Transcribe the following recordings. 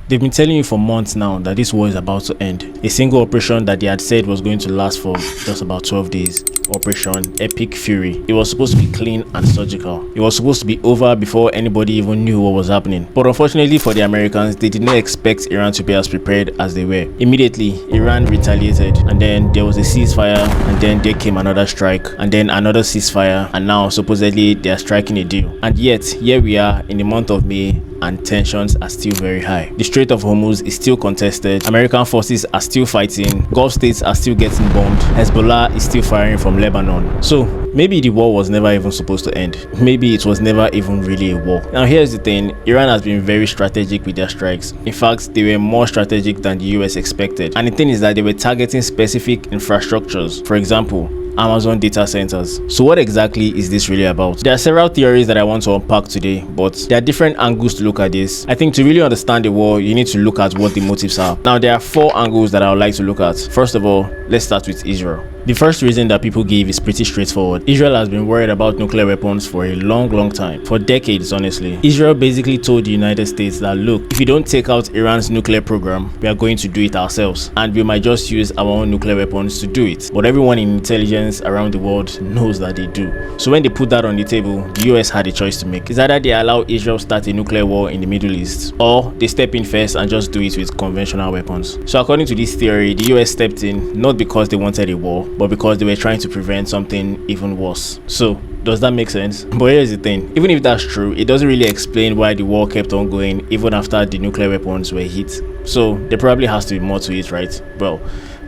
They've been telling you for months now that this war is about to end. A single operation that they had said was going to last for just about 12 days. Operation Epic Fury. It was supposed to be clean and surgical. It was supposed to be over before anybody even knew what was happening. But unfortunately for the Americans, they did not expect Iran to be as prepared as they were. Immediately, Iran retaliated, and then there was a ceasefire, and then there came another strike, and then another ceasefire, and now supposedly they are striking a deal. And yet, here we are in the month of May, and tensions are still very high. The Strait of Hormuz is still contested, American forces are still fighting, Gulf states are still getting bombed, Hezbollah is still firing from Lebanon. So maybe the war was never even supposed to end. Maybe it was never even really a war. Now here's the thing, Iran has been very strategic with their strikes. In fact, they were more strategic than the US expected. And the thing is that they were targeting specific infrastructures. For example, Amazon data centers. So what exactly is this really about? There are several theories that I want to unpack today, but there are different angles to look at this. I think to really understand the war, you need to look at what the motives are. Now there are 4 angles that I would like to look at. First of all, let's start with Israel. The first reason that people give is pretty straightforward. Israel has been worried about nuclear weapons for a long time. For decades, honestly. Israel basically told the United States that, look, if you don't take out Iran's nuclear program, we are going to do it ourselves. And we might just use our own nuclear weapons to do it. But everyone in intelligence around the world knows that they do. So when they put that on the table, the US had a choice to make. It's either they allow Israel start a nuclear war in the Middle East, or they step in first and just do it with conventional weapons. So according to this theory, the US stepped in not because they wanted a war, but because they were trying to prevent something even worse. So does that make sense? But here's the thing, even if that's true, it doesn't really explain why the war kept on going even after the nuclear weapons were hit. So there probably has to be more to it, right? Well,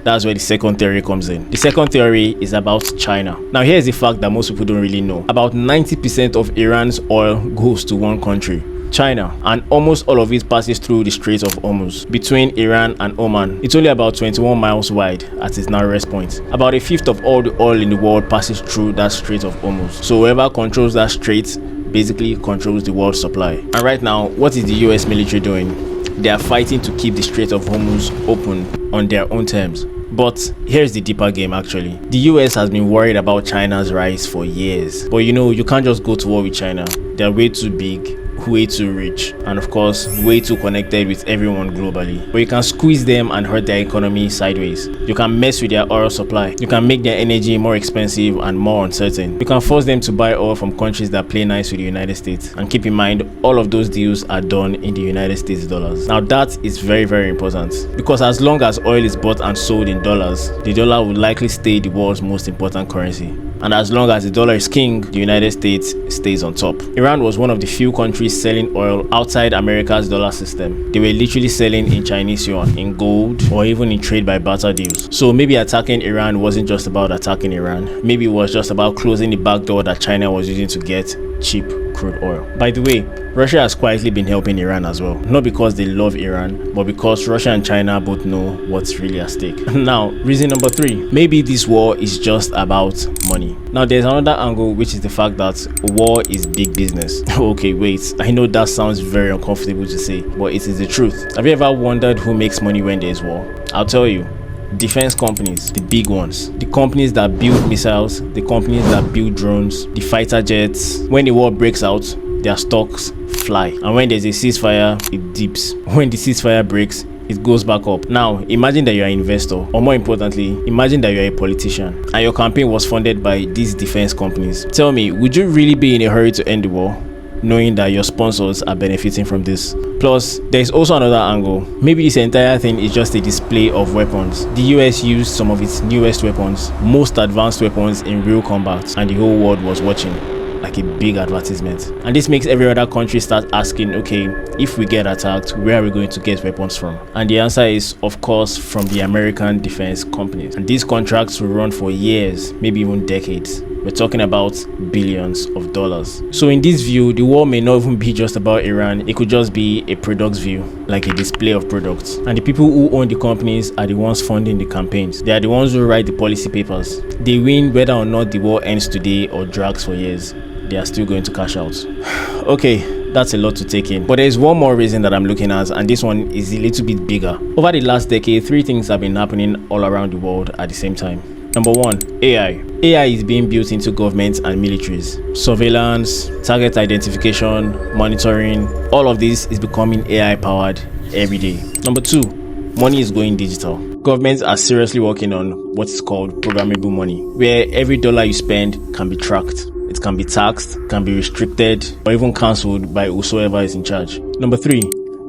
that's where the second theory comes in. The second theory is about China. Now here's the fact that most people don't really know. About 90% of Iran's oil goes to one country, China, and almost all of it passes through the Strait of Hormuz between Iran and Oman. It's only about 21 miles wide at its narrowest point. About a fifth of all the oil in the world passes through that Strait of Hormuz. So whoever controls that strait basically controls the world supply. And right now, what is the US military doing? They are fighting to keep the Strait of Hormuz open on their own terms. But here's the deeper game actually. The US has been worried about China's rise for years. But you can't just go to war with China. They're way too big, way too rich, and of course way too connected with everyone globally. But you can squeeze them and hurt their economy sideways. You can mess with their oil supply. You can make their energy more expensive and more uncertain. You can force them to buy oil from countries that play nice with the United States. And keep in mind, all of those deals are done in the United States dollars. Now that is very important, because as long as oil is bought and sold in dollars, the dollar will likely stay the world's most important currency. And as long as the dollar is king, the United States stays on top. Iran was one of the few countries selling oil outside America's dollar system. They were literally selling in Chinese yuan, in gold, or even in trade by barter deals. So maybe attacking Iran wasn't just about attacking Iran. Maybe it was just about closing the back door that China was using to get cheap crude oil. By the way, Russia has quietly been helping Iran as well. Not because they love Iran, but because Russia and China both know what's really at stake. Now, reason number 3. Maybe this war is just about money. Now, there's another angle, which is the fact that war is big business. Okay, wait. I know that sounds very uncomfortable to say, but it is the truth. Have you ever wondered who makes money when there's war? I'll tell you. Defense companies, the big ones, the companies that build missiles, the companies that build drones, the fighter jets. When the war breaks out, their stocks fly, and when there's a ceasefire, it dips. When the ceasefire breaks, it goes back up. Now imagine that you're an investor, or more importantly, imagine that you're a politician and your campaign was funded by these defense companies. Tell me, would you really be in a hurry to end the war, knowing that your sponsors are benefiting from this? Plus, there's also another angle. Maybe this entire thing is just a display of weapons. The US used some of its newest weapons, most advanced weapons in real combat, and the whole world was watching, like a big advertisement. And this makes every other country start asking, okay, if we get attacked, where are we going to get weapons from? And the answer is, of course, from the American defense companies. And these contracts will run for years, maybe even decades. We're talking about billions of dollars. So in this view, the war may not even be just about Iran. It could just be a products view, like a display of products. And the people who own the companies are the ones funding the campaigns. They are the ones who write the policy papers. They win whether or not the war ends today or drags for years. They are still going to cash out. Okay, that's a lot to take in. But there's one more reason that I'm looking at, and this one is a little bit bigger. Over the last decade, 3 things have been happening all around the world at the same time. Number 1, AI. AI is being built into governments and militaries. Surveillance, target identification, monitoring, all of this is becoming AI powered every day. Number 2, money is going digital. Governments are seriously working on what is called programmable money, where every dollar you spend can be tracked. It can be taxed, can be restricted, or even cancelled by whosoever is in charge. Number 3,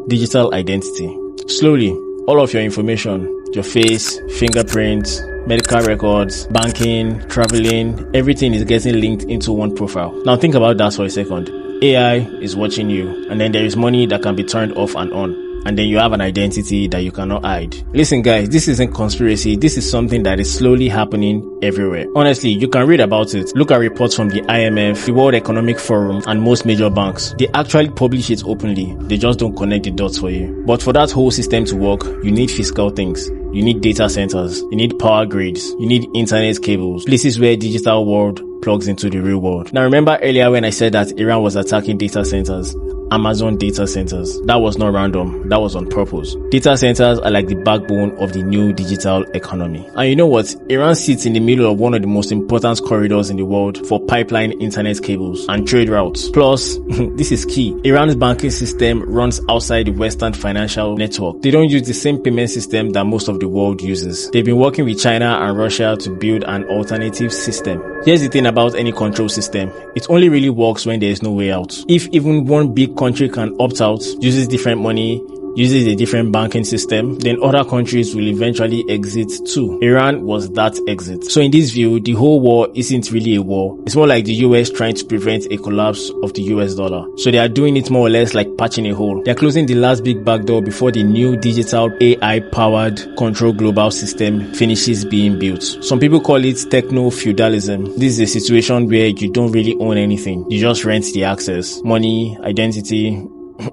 digital identity. Slowly, all of your information, your face, fingerprints, medical records, banking, traveling, everything is getting linked into one profile. Now think about that for a second. AI is watching you, and then there is money that can be turned off and on. And then you have an identity that you cannot hide. Listen guys, this isn't conspiracy. This is something that is slowly happening everywhere. Honestly, you can read about it. Look at reports from the IMF, the World Economic Forum, and most major banks. They actually publish it openly. They just don't connect the dots for you. But for that whole system to work, you need physical things. You need data centers. You need power grids. You need internet cables. Places where digital world plugs into the real world. Now remember earlier when I said that Iran was attacking data centers? Amazon data centers. That was not random. That was on purpose. Data centers are like the backbone of the new digital economy. And you know what? Iran sits in the middle of one of the most important corridors in the world for pipeline internet cables and trade routes. Plus, this is key. Iran's banking system runs outside the Western financial network. They don't use the same payment system that most of the world uses. They've been working with China and Russia to build an alternative system. Here's the thing about any control system. It only really works when there is no way out. If even one big country can opt out, uses different money, uses a different banking system, then other countries will eventually exit too. Iran was that exit. So in this view, the whole war isn't really a war. It's more like the US trying to prevent a collapse of the US dollar. So they are doing it more or less like patching a hole. They're closing the last big backdoor before the new digital AI-powered control global system finishes being built. Some people call it techno-feudalism. This is a situation where you don't really own anything. You just rent the access, money, identity,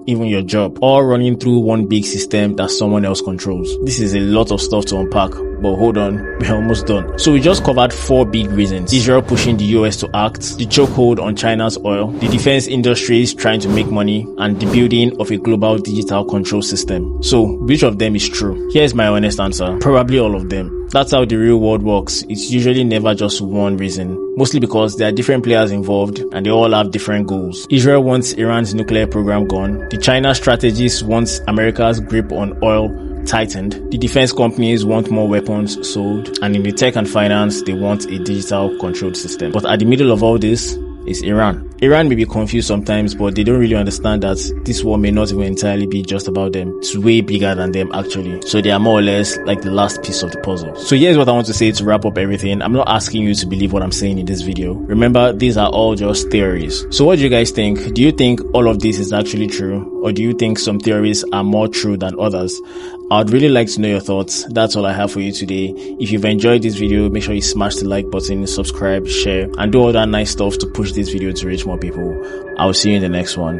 even your job, all running through one big system that someone else controls. This is a lot of stuff to unpack, but hold on, we're almost done. So we just covered 4 big reasons. Israel pushing the US to act, the chokehold on China's oil, the defense industries trying to make money, and the building of a global digital control system. So which of them is true? Here's my honest answer. Probably all of them. That's how the real world works. It's usually never just one reason. Mostly because there are different players involved and they all have different goals. Israel wants Iran's nuclear program gone. The China strategist wants America's grip on oil tightened. The defense companies want more weapons sold. And in the tech and finance, they want a digital controlled system. But at the middle of all this is Iran. Iran may be confused sometimes, but they don't really understand that this war may not even entirely be just about them. It's way bigger than them actually. So they are more or less like the last piece of the puzzle. So here's what I want to say to wrap up everything. I'm not asking you to believe what I'm saying in this video. Remember, these are all just theories. So what do you guys think? Do you think all of this is actually true? Or do you think some theories are more true than others? I'd really like to know your thoughts. That's all I have for you today. If you've enjoyed this video, make sure you smash the like button, subscribe, share, and do all that nice stuff to push this video to reach more people. I'll see you in the next one.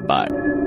Bye.